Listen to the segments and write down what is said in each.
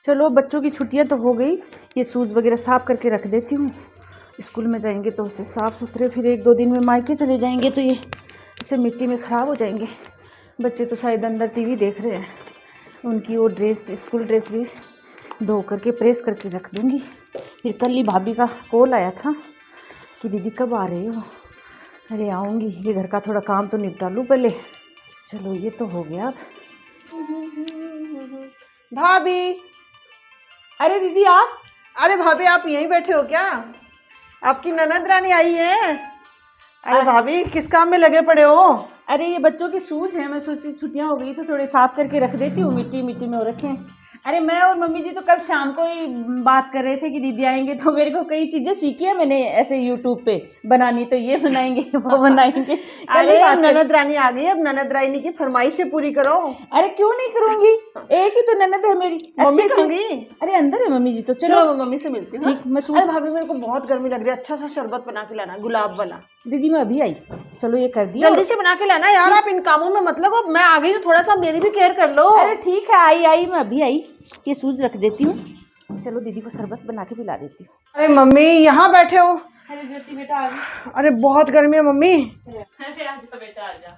चलो बच्चों की छुट्टियां तो हो गई, ये शूज़ वगैरह साफ़ करके रख देती हूँ। स्कूल में जाएंगे तो उसे साफ़ सुथरे, फिर 1-2 दिन में मायके चले जाएंगे तो ये इसे मिट्टी में ख़राब हो जाएंगे। बच्चे तो शायद अंदर टीवी देख रहे हैं, उनकी वो ड्रेस, स्कूल ड्रेस भी धो करके प्रेस करके रख दूँगी। फिर कल ही भाभी का कॉल आया था कि दीदी कब आ रहे हो। अरे आऊँगी, ये घर का थोड़ा काम तो निपटा लूँ पहले। चलो ये तो हो गया। भाभी, अरे दीदी आप, अरे भाभी आप यहीं बैठे हो क्या? आपकी ननद रानी आई है। अरे भाभी किस काम में लगे पड़े हो? अरे ये बच्चों के शूज़ हैं, मैं सोची छुट्टियां हो गई तो थोड़े साफ करके रख देती हूँ, मिट्टी मिट्टी में हो रखे हैं। अरे मैं और मम्मी जी तो कल शाम को ही बात कर रहे थे कि दीदी आएंगे, तो मेरे को कई चीज़ें सीखी है मैंने ऐसे यूट्यूब पे बनानी, तो ये बनाएंगे वो बनाएंगे। अरे ननद रानी आ गई, अब ननद रानी की फरमाइशें पूरी करो। अरे क्यों नहीं करूंगी, एक ही तो ननद है मेरी। मम्मी कहूंगी। अरे अंदर है मम्मी जी, तो चलो मैं मम्मी से मिलती हूँ। ठीक, मैं अरे भाभी मेरे को बहुत गर्मी लग रही है, अच्छा सा शरबत बना के लाना, गुलाब वाला। दीदी मैं अभी आई, चलो ये कर दिया, जल्दी से बना के लाना यार, आप इन कामों में मत लगो, मैं आ गई हूँ, थोड़ा सा मेरी भी केयर कर लो। अरे ठीक है, आई मैं अभी आई, ये शूज़ रख देती हूँ। चलो दीदी को शरबत बना के पिला देती हूँ। अरे मम्मी यहाँ बैठे हो? अरे ज्योति बेटा आ गई। अरे बहुत गर्मी है मम्मी। अरे आजा बेटा आजा।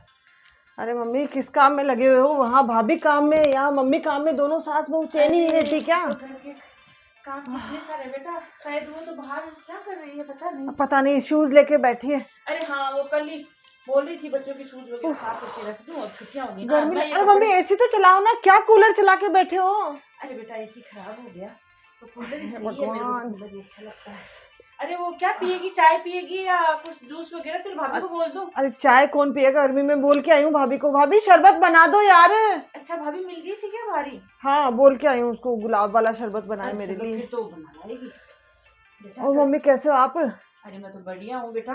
अरे मम्मी किस काम में लगे हुए हो? वहाँ भाभी काम में, यहाँ मम्मी काम में, दोनों सास बहू चैन ही नहीं रहती क्या? काम कितने सारे बेटा, शायद वो तो बाहर क्या कर रही है पता नहीं शूज लेके बैठी है। अरे हाँ, वो कल ही बोल रही थी बच्चों की शूज वगैरह साफ करके रख दूं, और छुट्टियां होगी ना। गर्मी। अरे मम्मी एसी तो चलाओ ना, क्या कूलर चला के बैठे हो? अरे बेटा एसी खराब हो गया तो कूलर ही सही है, मेरे को कूलर ही अच्छा लगता है। अरे वो क्या पिएगी, चाय पिएगी या कुछ जूस वगैरह? तेरे भाभी को बोल दो। अरे चाय कौन पिएगा, गर्मी में बोल के आई हूँ भाभी को, भाभी शरबत बना दो यार। अच्छा भाभी मिल गई थी क्या भारी? हाँ बोल के आई हूँ उसको, गुलाब वाला शरबत बनाए मेरे लिए। फिर तो बना लाएगी। और मम्मी कैसे हो आप? अरे मैं तो बढ़िया हूँ बेटा।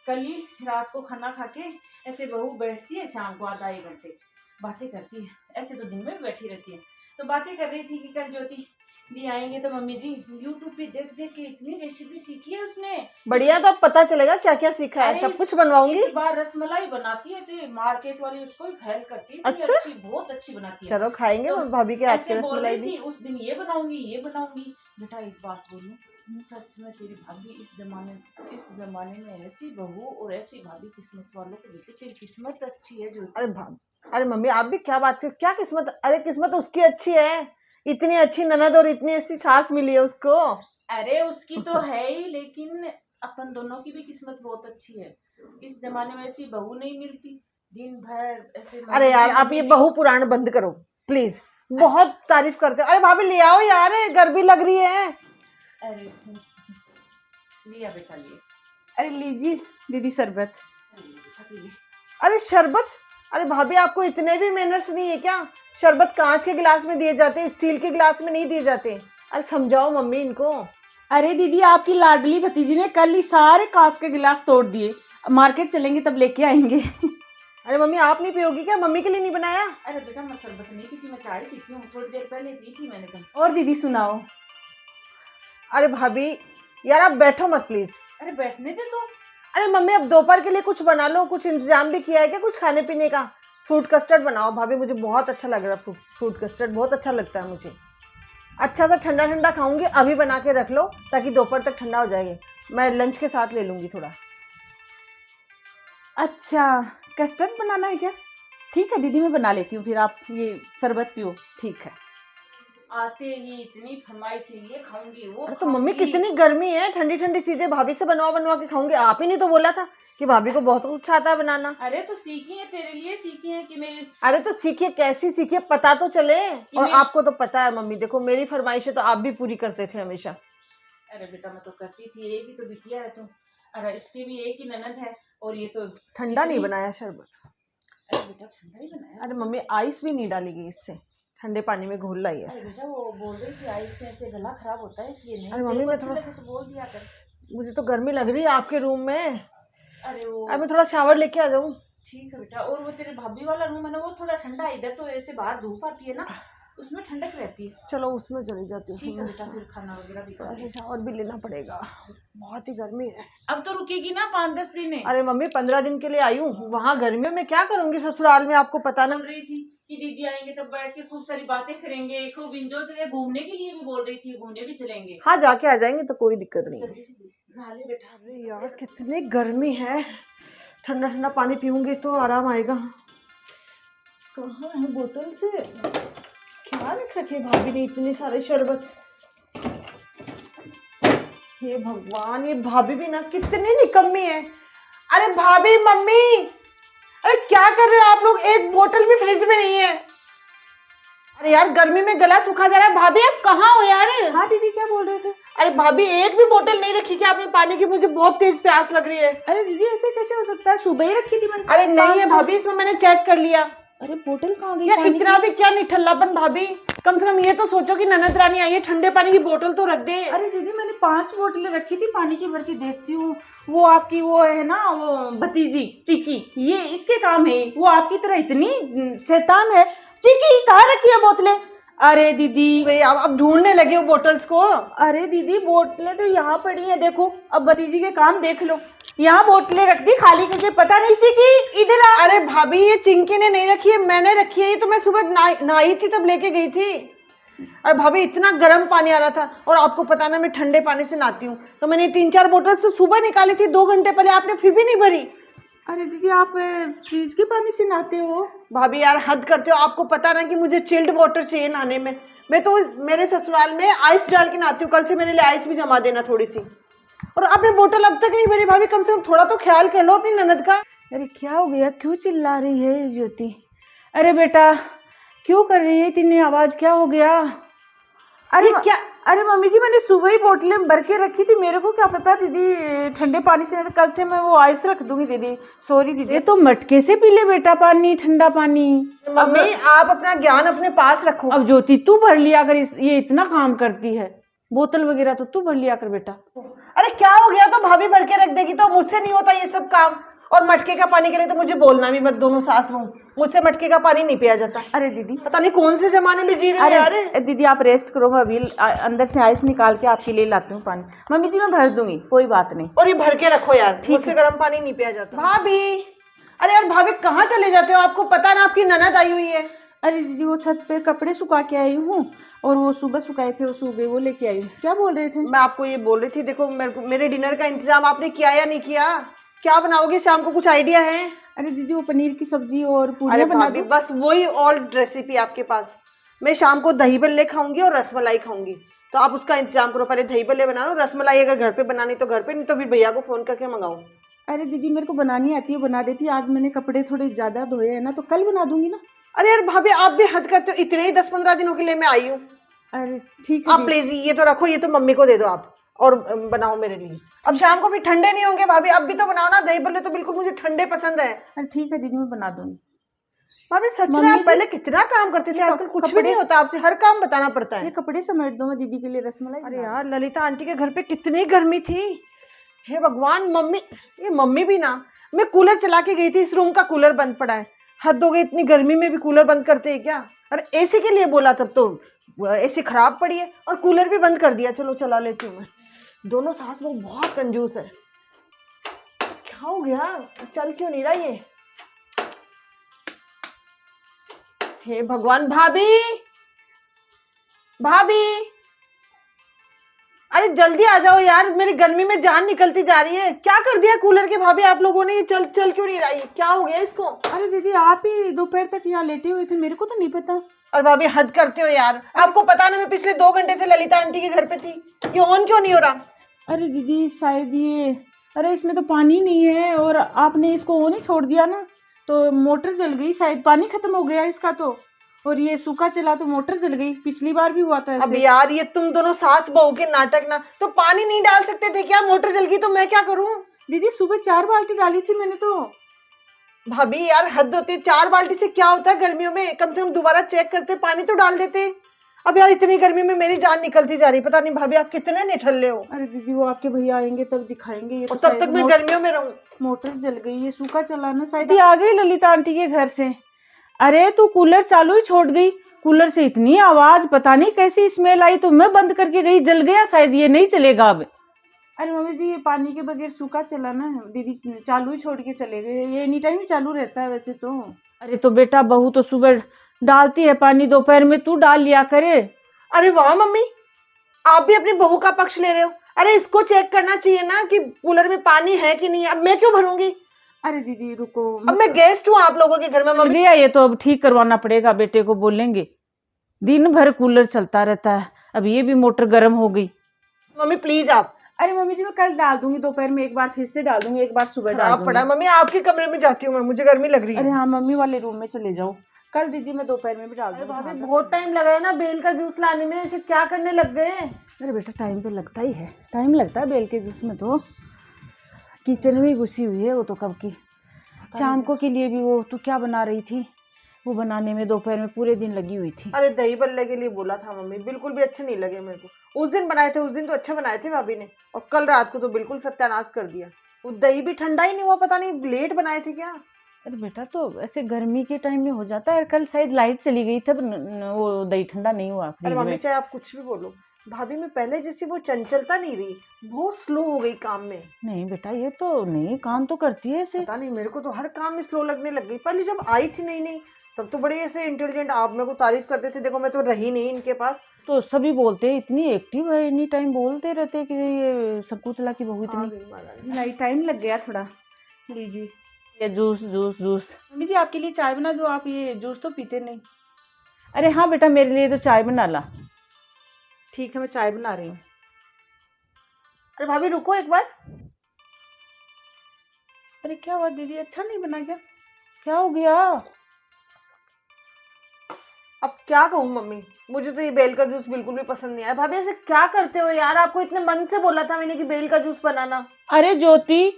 कल ही रात को खाना खा के ऐसे बहू बैठती है, शाम को आधा 1 घंटे बातें करती है, ऐसे तो दिन में भी बैठी रहती है, तो बातें कर रही थी कि कल ज्योति भी आएंगे तो मम्मी जी यूट्यूब पे देख देख के इतनी रेसिपी सीखी है उसने। बढ़िया, तो अब पता चलेगा क्या क्या सीखा है, सब कुछ बनवाऊंगी। इस बार रसमलाई बनाती है तो मार्केट वाली उसको भी फेल करती है। अच्छा, अच्छी, बहुत अच्छी बनाती है। चलो खाएंगे तो भाभी के हाथ की रसमलाई भी। उस दिन ये बनाऊंगी बेटा। एक बात बोलूं, सच में तेरी भाभी इस जमाने में ऐसी बहू और ऐसी भाभी किस्मत वालों को देती। तेरी किस्मत अच्छी है जो। अरे मम्मी आप भी क्या बात कर, क्या किस्मत? अरे किस्मत उसकी अच्छी है, इतनी अच्छी ननद और इतनी अच्छी सास मिली है उसको। अरे उसकी तो है ही, लेकिन अपन दोनों की भी किस्मत बहुत अच्छी है। इस जमाने में ऐसी बहू नहीं मिलती, दिन भर ऐसे। अरे यार आप ये बहू पुराण बंद करो प्लीज, बहुत तारीफ करते हो। अरे भाभी ले आओ यार, गर्मी लग रही है। अरे लिया बेटा, लिए। अरे लीजिए दीदी शरबत। अरे शरबत? अरे भाभी आपको इतने भी मैनर्स नहीं है क्या? शरबत कांच के गिलास में दिए जाते हैं, स्टील के गिलास में नहीं दिए जाते। अरे समझाओ मम्मी इनको। अरे दीदी आपकी लाडली भतीजी ने कल ही सारे कांच के गिलास तोड़ दिए, मार्केट चलेंगे तब लेके आएंगे। अरे मम्मी आप नहीं पियोगी क्या? मम्मी के लिए नहीं बनाया? अरे बेटा मैं शरबत नहीं पीती, मैं चाय पीती हूँ, थोड़ी देर पहले पी थी मैंने तो। और दीदी सुनाओ। अरे भाभी यार आप बैठो मत प्लीज। अरे बैठने दे तो। अरे मम्मी अब दोपहर के लिए कुछ बना लो, कुछ इंतजाम भी किया है क्या कुछ खाने पीने का? फ्रूट कस्टर्ड बनाओ भाभी, मुझे बहुत अच्छा लग रहा है, फ्रूट कस्टर्ड बहुत अच्छा लगता है मुझे। अच्छा सा ठंडा ठंडा खाऊंगी, अभी बना के रख लो ताकि दोपहर तक ठंडा हो जाएगी, मैं लंच के साथ ले लूंगी थोड़ा। अच्छा कस्टर्ड बनाना है क्या? ठीक है दीदी मैं बना लेती हूँ, फिर आप ये शरबत पियो। ठीक है। आते ही इतनी फरमाइश है, ये खाऊंगी वो। अरे तो मम्मी कितनी गर्मी है, ठंडी ठंडी चीजें भाभी से बनवा के खाऊंगी। आप ही नहीं तो बोला था कि भाभी को बहुत कुछ आता है बनाना। अरे तो सीखी है, तेरे लिए सीखी है कि मेरी। अरे तो सीखिए, कैसी सीखिए पता तो चले। और आपको तो पता है मम्मी, देखो मेरी फरमाइशें तो आप भी पूरी करते थे हमेशा। अरे बेटा मैं तो करती थी, एक ही तो बिटिया है तुम। अरे इसकी भी एक ही ननद है, और ये तो ठंडा नहीं बनाया शरबत। अरे बेटा ठंडा ही बनाया। अरे मम्मी आइस भी नहीं डालेगी इससे, ठंडे पानी में घोल लाई है। अरे बेटा वो बोल रही थी आइस से ऐसे गला खराब होता है इसलिए नहीं। अरे मम्मी मैं थोड़ा तो बोल दिया कर। मुझे तो गर्मी लग रही है आपके रूम में। अरे वो मैं थोड़ा शावर लेके आ जाऊँ? ठीक है बेटा। और वो तेरे भाभी वाला रूम है ना, वो थोड़ा ठंडा है, इधर तो ऐसे बाहर धूप आती है ना, उसमें ठंडक रहती है। चलो उसमें चली जाती हूँ। ठीक है बेटा, फिर खाना वगैरह भी थोड़ा सा शावर भी लेना पड़ेगा, बहुत ही गर्मी है। अब तो रुकेगी ना 5-10 दिन है। अरे मम्मी 15 दिन के लिए आई हूँ, वहाँ गर्मियों में क्या करूंगी ससुराल में, आपको पता ना। बोल रही थी कि दीदी आएंगे तब बैठ के खूब सारी बातें करेंगे, खूब इंजॉय करेंगे। घूमने के लिए भी बोल रही थी, घूमने भी चलेंगे। हाँ जाके आ जाएंगे तो कोई दिक्कत नहीं है। जल्दी से नहा ले बेटा। अरे यार कितनी गर्मी है, ठंडा ठंडा पानी पीऊंगी तो आराम आएगा। कहाँ है बोतल से, क्या रख रखे भाभी ने इतने सारे शरबत। हे भगवान, ये भाभी भी ना कितनी निकम्मी है। अरे भाभी, मम्मी, अरे क्या कर रहे हो आप लोग, एक बोतल भी फ्रिज में नहीं है। अरे यार गर्मी में गला सूखा जा रहा है। भाभी आप कहाँ हो यार। हाँ दीदी क्या बोल रहे थे। अरे भाभी एक भी बोतल नहीं रखी क्या आपने पानी की, मुझे बहुत तेज प्यास लग रही है। अरे दीदी ऐसे कैसे हो सकता है, सुबह ही रखी थी मैंने। अरे नहीं है भाभी, इसमें मैंने चेक कर लिया। अरे बोतल कहाँ गई यार पानी इतना भी क्या निठल्लापन भाभी, कम से कम ये तो सोचो कि ननद रानी आई है, ठंडे पानी की बोतल तो रख दे। अरे दीदी मैंने 5 बोतलें रखी थी पानी की, भर के देखती हूँ। वो आपकी वो है ना, वो भतीजी चिकी, ये इसके काम है। वो आपकी तरह इतनी शैतान है। चिकी कहाँ रखी है बोतलें। अरे दीदी अब ढूंढने लगे हो बोतल्स को। अरे दीदी बोतलें तो यहाँ पड़ी हैं, देखो। अब भतीजी के काम देख लो, यहाँ बोतलें रख दी खाली करके। पता नहीं चिकी इधर आ। अरे भाभी ये चिंकी ने नहीं रखी है, मैंने रखी है। ये तो मैं सुबह नहाई थी तब लेके गई थी। अरे भाभी इतना गर्म पानी आ रहा था, और आपको पता ना मैं ठंडे पानी से नहाती हूँ, तो मैंने 3-4 बोतल्स तो सुबह निकाली थी 2 घंटे पहले, आपने फिर भी नहीं भरी। अरे दीदी आप फ्रिज के पानी से नहाते हो। भाभी यार हद करते हो, आपको पता ना कि मुझे चिल्ड वाटर चाहिए नहाने में। मैं तो मेरे ससुराल में आइस डाल के नहाती हूँ, कल से मेरे लिए आइस भी जमा देना थोड़ी सी। और आपने बोतल अब तक नहीं भरी भाभी, कम से कम थोड़ा तो ख्याल कर लो अपनी ननद का। अरे क्या हो गया, क्यों चिल्ला रही है ज्योति। अरे बेटा क्यों कर रही है इतनी आवाज, क्या हो गया। अरे क्या, अरे मम्मी जी मैंने सुबह ही बोतलें भर के रखी थी, मेरे को क्या पता दीदी ठंडे पानी से। कल से मैं वो आइस रख दूंगी दीदी। सॉरी दीदी। तो मटके से पी ले बेटा पानी, ठंडा पानी। मम्मी आप अपना ज्ञान अपने पास रखो। अब ज्योति तू भर लिया कर, ये इतना काम करती है, बोतल वगैरह तो तू भर लिया कर बेटा। अरे क्या हो गया, तो भाभी भर के रख देगी, तो मुझसे नहीं होता ये सब काम। और मटके का पानी के लिए तो मुझे बोलना भी मत, दोनों सास बहू, मुझसे मटके का पानी नहीं पिया जाता। अरे दीदी पता नहीं कौन से जमाने में जी रहे हैं यार। अरे दीदी आप रेस्ट करो, मैं अभी अंदर से आइस निकाल के आपके लिए लाती हूँ पानी। मम्मी जी मैं भर दूंगी, कोई बात नहीं। और ये भर के रखो यार, मुझसे गर्म पानी नहीं पिया जाता। भाभी, अरे यार भाभी कहाँ चले जाते हो, आपको पता ना आपकी ननद आई हुई है। अरे दीदी वो छत पे कपड़े सुखा के आई हूँ, और वो सुबह सुखाए थे, वो सूखे वो लेके आई हूँ। क्या बोल रहे थे। मैं आपको ये बोल रही थी, देखो मेरे डिनर का इंतजाम आपने किया या नहीं किया, क्या बनाओगे शाम को, कुछ आइडिया है। अरे दीदी वो पनीर की सब्जी और पूरी अरे बना भाभी दो। बस वही ओल्ड रेसिपी आपके पास। मैं शाम को दही बल्ले खाऊंगी और रसमलाई खाऊंगी, तो आप उसका इंतजाम करो। पहले दही बल्ले बना लो, रसमलाई अगर घर पे बनानी तो घर पे, नहीं तो फिर भैया को फोन करके मंगाओ। अरे दीदी मेरे को बनानी आती है, बना देती। आज मैंने कपड़े थोड़े ज्यादा धोए हैं ना, तो कल बना दूंगी ना। अरे यार भाभी आप भी हद करते हो, इतने ही 10-15 दिनों के लिए मैं आई हूँ। अरे ठीक है आप प्लीज ये तो रखो, ये तो मम्मी को दे दो आप, और बनाओ मेरे लिए। अब शाम को भी ठंडे नहीं होंगे भाभी, अब भी तो बनाओ ना, दही बल्ले तो बिल्कुल मुझे ठंडे पसंद है। अरे ठीक है दीदी मैं बना दूंगी। भाभी सच में आप पहले कितना काम करते थे, आजकल कुछ भी नहीं होता, आपसे हर काम बताना पड़ता है। ये कपड़े समेट दो, मैं दीदी के लिए रसमलाई। अरे यार ललिता आंटी के घर पे कितनी गर्मी थी, हे भगवान। मम्मी, ये मम्मी भी ना, मैं कूलर चला के गई थी, इस रूम का कूलर बंद पड़ा है। हद हो गई, इतनी गर्मी में भी कूलर बंद करते हैं क्या। अरे एसी के लिए बोला तब तो एसी खराब पड़ी है, और कूलर भी बंद कर दिया। चलो चला लेती हूँ मैं। दोनों सास लोग बहुत कंजूस है। क्या हो गया, चल क्यों नहीं रहा ये। हे भगवान। भाभी, भाभी, अरे जल्दी आ जाओ यार, मेरी गर्मी में जान निकलती जा रही है। क्या कर दिया कूलर के भाभी आप लोगों ने, ये चल क्यों नहीं रहा है, क्या हो गया इसको। अरे दीदी आप ही दोपहर तक यहाँ लेटे हुए थे, मेरे को तो नहीं पता। और भाभी हद करते हो यार, आपको पता ना मैं पिछले 2 घंटे से ललिता आंटी के घर पे थी, ये ऑन क्यों नहीं हो रहा। अरे दीदी शायद ये, अरे इसमें तो पानी नहीं है, और आपने इसको ऑन ही छोड़ दिया ना, तो मोटर जल गई शायद, पानी खत्म हो गया इसका तो, और ये सूखा चला तो मोटर जल गई। पिछली बार भी हुआ था ऐसे। अब यार ये तुम दोनों सास बहू के नाटक ना, तो पानी नहीं डाल सकते थे क्या, मोटर जल गई तो मैं क्या करूं। दीदी सुबह 4 बाल्टी डाली थी मैंने तो। भाभी यार हद होती है, 4 बाल्टी से क्या होता है गर्मियों में, कम से कम दोबारा चेक करते, पानी तो डाल देते। अब यार इतनी गर्मी में मेरी जान निकलती जा रही, पता नहीं भाभी आप कितने निठल्ले हो। अरे दीदी वो आपके भैया आएंगे तब दिखाएंगे। ये और तब तक मैं गर्मियों में रहूं। मोटर जल गई, ये सूखा चला ना शायद। आ गई ललिता आंटी के घर से। अरे तू कूलर चालू ही छोड़ गई, कूलर से इतनी आवाज, पता नहीं कैसी स्मेल आई, तो मैं बंद करके गई, जल गया शायद, ये नहीं चलेगा अब। अरे मम्मी जी ये पानी के बगैर सूखा चला ना, दीदी चालू ही छोड़ के चले गए, ये एनी टाइम चालू रहता है वैसे तो। अरे तो बेटा बहू तो सुबह डालती है पानी दोपहर में, तू डाल लिया करे। अरे वाह मम्मी, आप भी अपनी बहू का पक्ष ले रहे हो। अरे इसको चेक करना चाहिए ना कि कूलर में पानी है कि नहीं। अब मैं क्यों भरूंगी? अरे दीदी रुको, अब मैं गेस्ट हूँ आप लोगों के घर में चल मम्मी। गया ये तो, अब ठीक करवाना पड़ेगा, बेटे को बोलेंगे। दिन भर कूलर चलता रहता है, अब ये भी मोटर गर्म हो गई। मम्मी प्लीज आप। अरे मम्मी जी मैं कल डाल दूंगी, दोपहर में एक बार फिर से डाल दूंगी, एक बार सुबह डाल खराब पड़ा दूंगी। मम्मी, आपके कमरे में जाती हूँ मैं, मुझे गर्मी लग रही अरे है। हाँ, मम्मी वाले रूम में चले जाओ, कल दीदी मैं दोपहर में भी डाल अरे दूंगी। भाभी बहुत टाइम लगा है ना बेल का जूस लाने में, इसे क्या करने लग गए? अरे बेटा टाइम तो लगता ही है, टाइम लगता है बेल के जूस में तो। किचन में ही घुसी हुई है वो तो कब की। शाम को के लिए भी वो तू क्या बना रही थी, वो बनाने में दोपहर में पूरे दिन लगी हुई थी। अरे दही बल्ले के लिए बोला था मम्मी, बिल्कुल भी अच्छे नहीं लगे मेरे को। उस दिन बनाए थे, उस दिन तो अच्छे बनाए थे भाभी ने, और कल रात को तो बिल्कुल सत्यानाश कर दिया। वो दही भी ठंडा ही नहीं हुआ, पता नहीं लेट बनाए थे क्या। अरे बेटा तो ऐसे गर्मी के टाइम में हो जाता है, कल शायद लाइट चली गई तब वो दही ठंडा नहीं हुआ अरे फ्रिज मम्मी में। चाहे आप कुछ भी बोलो, भाभी में पहले जैसी वो चंचलता नहीं रही, बहुत स्लो हो गई काम में। नहीं बेटा ये तो नहीं, काम तो करती है ऐसे। पता नहीं, मेरे को तो हर काम में स्लो लगने लग गई। पहले जब आई थी नई नई तब तो बड़े ऐसे इंटेलिजेंट, आप मेरे को तारीफ करते थे, देखो मैं तो रही नहीं इनके पास। तो सभी बोलते हैं इतनी एक्टिव है, एनी टाइम बोलते रहते हैं कि ये शकुंतला की बहू हाँ, इतनी। नहीं टाइम लग गया थोड़ा। लीजिए ये जूस जूस जूस। मम्मी जी आपके लिए चाय बना दूँ, आप ये जूस तो पीते नहीं। अरे हाँ बेटा मेरे लिए तो चाय बना ला। ठीक है मैं चाय बना रही हूँ। अरे भाभी रुको एक बार। अरे क्या हुआ दीदी, अच्छा नहीं बना क्या, क्या हो गया? अब क्या कहूँ मम्मी, मुझे तो ये बेल का जूस बिल्कुल भी पसंद नहीं आया। भाभी ऐसे क्या करते हो यार, आपको इतने मन से बोला था मैंने कि बेल का जूस बनाना। अरे ज्योति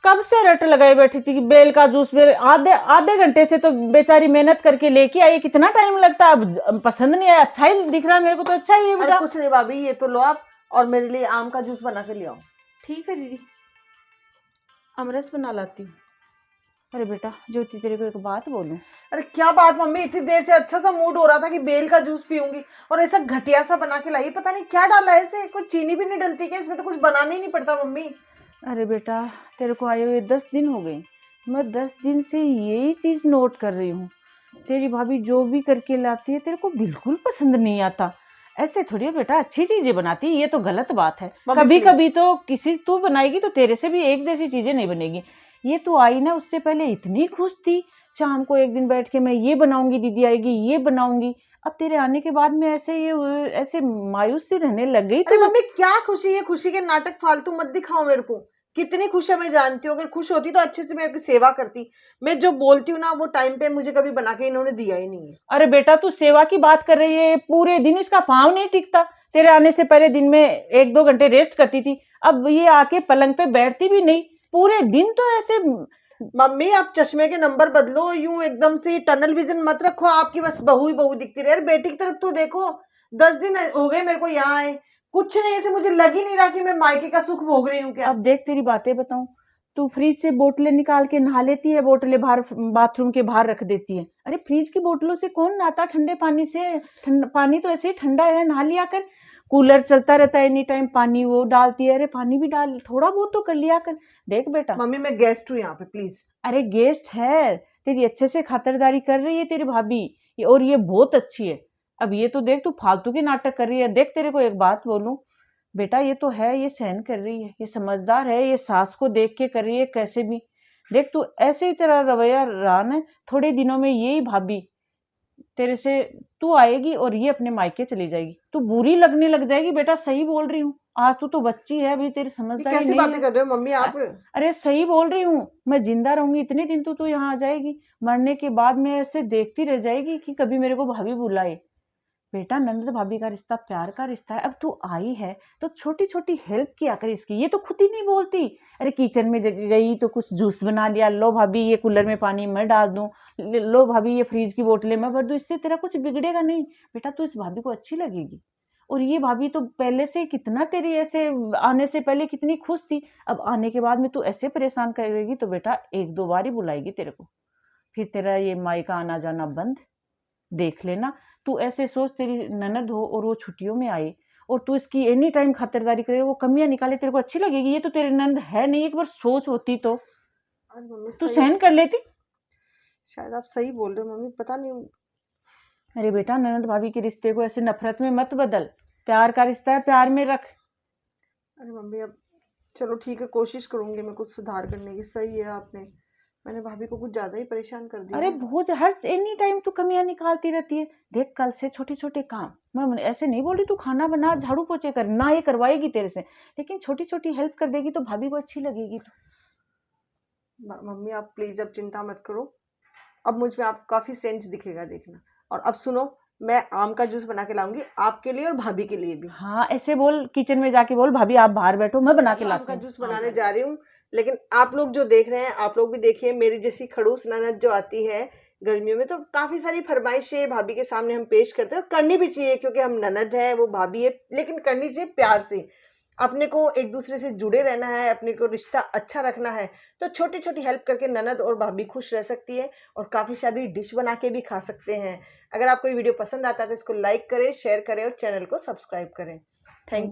कब से रट लगाई बैठी थी कि बेल का जूस, बेल आधे आधे घंटे से तो बेचारी मेहनत करके लेके आई, कितना टाइम लगता है। अब पसंद नहीं आया, अच्छा ही दिख रहा है मेरे को तो, अच्छा ही है अरे बेटा। कुछ नहीं भाभी, ये तो लो आप, और मेरे लिए आम का जूस बना के ले आओ। ठीक है दीदी, अमरस बना लाती हूँ। अरे बेटा ज्योति तेरे को एक बात बोलूं। अरे क्या बात मम्मी, इतनी देर से अच्छा सा मूड हो रहा था कि बेल का जूस पीऊंगी, और ऐसा घटिया सा बना के लाई। पता नहीं क्या डाला है इसे, कोई चीनी भी नहीं डलती क्या इसमें? तो कुछ बनाना ही नहीं पड़ता मम्मी। अरे बेटा तेरे को आए हुए 10 दिन हो गए, मैं 10 दिन से यही चीज़ नोट कर रही हूँ। तेरी भाभी जो भी करके लाती है तेरे को बिल्कुल पसंद नहीं आता। ऐसे थोड़ी है बेटा, अच्छी चीज़ें बनाती है, ये तो गलत बात है। मम्मी कभी प्लीज। कभी तो किसी तू बनाएगी तो तेरे से भी एक जैसी चीज़ें नहीं बनेगी। ये तू आई ना उससे पहले इतनी खुश थी, शाम को एक दिन बैठ के मैं ये बनाऊंगी, दीदी आएगी ये बनाऊंगी। अब तेरे आने के बाद में ऐसे मायूस सी रहने लग गई। अरे तो मम्मी क्या खुशी है, खुशी के नाटक फालतू मत दिखाओ मेरे को। कितनी खुश है मैं जानती हूँ, अगर खुश होती तो अच्छे से मेरे की सेवा करती। मैं जो बोलती हूँ ना वो टाइम पे मुझे कभी बना के इन्होंने दिया ही नहीं है। अरे बेटा तू सेवा की बात कर रही है, पूरे दिन इसका पाँव नहीं टिकता। तेरे आने से पहले दिन में 1-2 घंटे रेस्ट करती थी, अब ये आके पलंग पे बैठती भी नहीं, पूरे दिन तो ऐसे। मम्मी आप चश्मे के नंबर बदलो, यूं एकदम से टनल विजन मत रखो, आपकी बस बहू ही बहू दिखती रहे। अरे बेटी की तरफ तो देखो, 10 दिन हो गए मेरे को यहाँ आए, कुछ नहीं, ऐसे मुझे लग ही नहीं रहा कि मैं मायके का सुख भोग रही हूँ क्या। अब देख तेरी बातें बताऊं, तू फ्रिज से बोतलें निकाल के नहा लेती है, बोतलें बाहर बाथरूम के बाहर रख देती है। अरे फ्रिज की बोतलों से कौन नहाता ठंडे पानी से, पानी तो ऐसे ही ठंडा है, नहा लिया कर। कूलर चलता रहता है एनी टाइम, पानी वो डालती है, अरे पानी भी डाल, थोड़ा बहुत तो कर लिया कर। देख बेटा मम्मी मैं गेस्ट हूँ यहाँ पे, प्लीज। अरे गेस्ट है, तेरी अच्छे से खातिरदारी कर रही है तेरी भाभी, और ये बहुत अच्छी है। अब ये तो देख तू फालतू के नाटक कर रही है। देख तेरे को एक बात बोलूं बेटा, ये तो है, ये सहन कर रही है, ये समझदार है, ये सास को देख के कर रही है कैसे भी। देख तू ऐसे ही तेरा रवैया रहा ना, थोड़े दिनों में यही भाभी तेरे से, तू आएगी और ये अपने मायके चली जाएगी, तू बुरी लगने लग जाएगी। बेटा सही बोल रही हूँ, आज तू तो बच्ची है, अभी तेरी ये समझदारी कैसी नहीं बातें है। कर रहे हो मम्मी आप? अरे सही बोल रही हूँ, मैं जिंदा रहूंगी इतने दिन तो तू यहाँ आ जाएगी, मरने के बाद में ऐसे देखती रह जाएगी कि कभी मेरे को भाभी बुलाए। बेटा नंद भाभी का रिश्ता प्यार का रिश्ता है। अब तू आई है तो छोटी छोटी हेल्प किया कर इसकी, ये तो खुद ही नहीं बोलती। अरे किचन में गई तो कुछ जूस बना लिया, लो भाभी ये कूलर में पानी मैं डाल दूं, लो भाभी ये फ्रिज की बोतलें मैं भर दूं, इससे तेरा कुछ बिगड़ेगा नहीं। बेटा तू इस भाभी को अच्छी लगेगी, और ये भाभी तो पहले से कितना तेरी ऐसे, आने से पहले कितनी खुश थी, अब आने के बाद में तू ऐसे परेशान करेगी तो बेटा 1-2 बार ही बुलाएगी तेरे को, फिर तेरा ये माई का आना जाना बंद। देख लेना, तू ऐसे सोच तेरी ननद हो और वो छुट्टियों में आए और तू इसकी एनी टाइम खातिरदारी करे, वो कमियां निकाले, तेरे को अच्छी लगेगी? ये तो तेरी ननद है नहीं, एक बार सोच होती तो और मम्मी तू सही, सहन कर लेती। शायद आप सही बोल रहे हो मम्मी, पता नहीं। अरे बेटा, ननद भाभी के रिश्ते को ऐसे नफरत में मत बदल, प्यार का रिश्ता है, प्यार में रख। अरे मम्मी अब चलो ठीक है, कोशिश करूंगी मैं कुछ सुधार करने की। सही है, मैंने भाभी को कुछ ज्यादा ही परेशान कर दिया अरे ना। बहुत, हर एनी टाइम तू कमियां निकालती रहती है। देख, कल से छोटे छोटे काम, मैं ऐसे नहीं बोल रही तू खाना बना, झाड़ू पोछे कर, ना ये करवाएगी तेरे से, लेकिन छोटी छोटी हेल्प कर देगी तो भाभी को अच्छी लगेगी। मम्मी आप प्लीज अब चिंता मत करो, अब मुझ में आप काफी सेंस दिखेगा, देखना। और अब सुनो, मैं आम का जूस बना के लाऊंगी आपके लिए और भाभी के लिए भी। हाँ, ऐसे बोल, किचन में जाके बोल, भाभी आप बाहर बैठो, मैं बना के आम लाती का हूँ। जूस बनाने जा रही हूँ। लेकिन आप लोग जो देख रहे हैं, आप लोग भी देखिए, मेरी जैसी खड़ूस ननद जो आती है गर्मियों में, तो काफी सारी फरमाइशें भाभी के सामने हम पेश करते हैं, और करनी भी चाहिए, क्योंकि हम ननद है, वो भाभी है, लेकिन करनी चाहिए प्यार से। अपने को एक दूसरे से जुड़े रहना है, अपने को रिश्ता अच्छा रखना है, तो छोटी छोटी हेल्प करके ननद और भाभी खुश रह सकती है, और काफी सारी डिश बना के भी खा सकते हैं। अगर आपको ये वीडियो पसंद आता है तो इसको लाइक करें, शेयर करें और चैनल को सब्सक्राइब करें। Thank you.